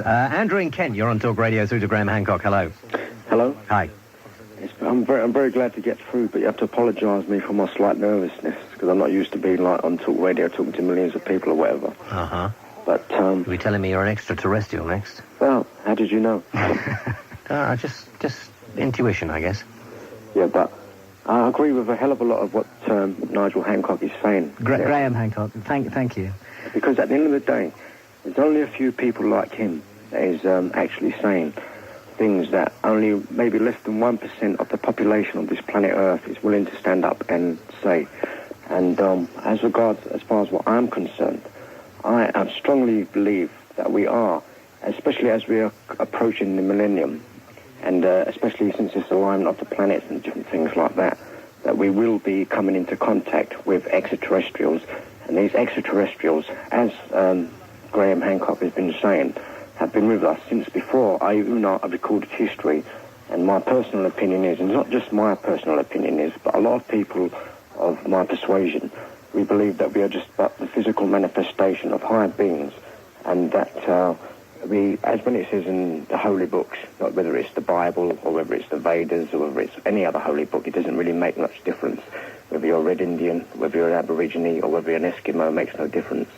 Andrew in Kent, you're on Talk Radio through to Graham Hancock. Hello. Hello? Hi. I'm very glad to get through, but you have to apologise to me for my slight nervousness, because I'm not used to being like on Talk Radio talking to millions of people or whatever. Uh-huh. But, You'll be telling me you're an extraterrestrial next. well, how did you know? Just intuition, I guess. Yeah, but I agree with a hell of a lot of what Nigel Hancock is saying. Graham Hancock, thank you. Because at the end of the day, there's only a few people like him that is actually saying things that only maybe less than 1% of the population of this planet Earth is willing to stand up and say. And as far as what I'm concerned, I strongly believe that we are, especially as we are approaching the millennium, and especially since it's alignment of the planets and different things like that, that we will be coming into contact with extraterrestrials. And these extraterrestrials, as Graham Hancock has been saying, have been with us since before I even know I've recorded history. And my personal opinion is, and not just my personal opinion is, but a lot of people of my persuasion, we believe that we are just but the physical manifestation of higher beings, and that we, as when it says in the holy books, not whether it's the Bible or whether it's the Vedas or whether it's any other holy book, it doesn't really make much difference. Whether you're a Red Indian, whether you're an Aborigine, or whether you're an Eskimo, makes no difference.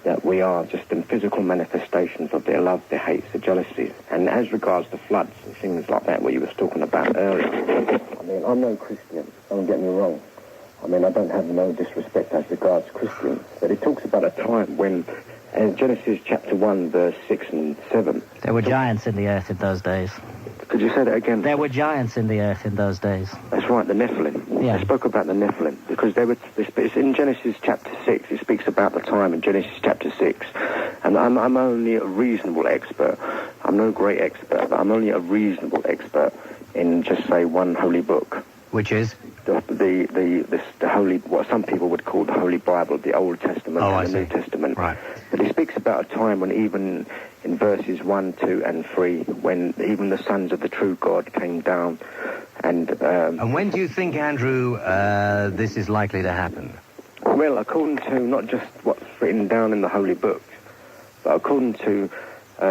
That we are just the physical manifestations of their love, their hates, their jealousies. And as regards to floods and things like that, what you was talking about earlier, I mean, I'm no Christian, don't get me wrong. I mean, I don't have no disrespect as regards Christians, but it talks about a time when, in Genesis chapter 1, verse 6 and 7... There were giants in the earth in those days. Could you say that again? There were giants in the earth in those days. That's right, the Nephilim. Yeah. I spoke about the Nephilim, because it's in Genesis chapter 6, it speaks about the time in Genesis chapter 6, and I'm only a reasonable expert. I'm no great expert, but I'm only a reasonable expert in, just say, one holy book. Which is? The holy, what some people would call the Holy Bible, the Old Testament and the New Testament. Right. But it speaks about a time when even in verses 1, 2 and 3, when even the sons of the true God came down. And when do you think, Andrew, this is likely to happen? Well, according to not just what's written down in the holy books, but according to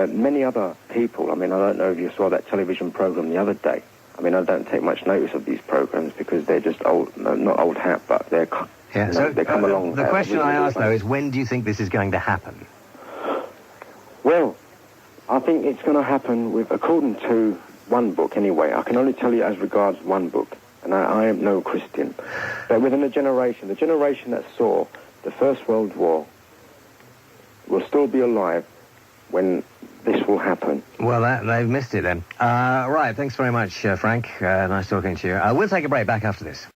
many other people. I mean, I don't know if you saw that television program the other day. I mean, I don't take much notice of these programs because they're just old, not old hat, but they're, yeah. So they come along. The question I ask, though, is when do you think this is going to happen? Well, I think it's going to happen with, according to one book anyway. I can only tell you as regards one book, and I am no Christian. But within a generation, the generation that saw the First World War will still be alive when this will happen. Well, they've missed it then. Right, thanks very much, Frank. Nice talking to you. We'll take a break back after this.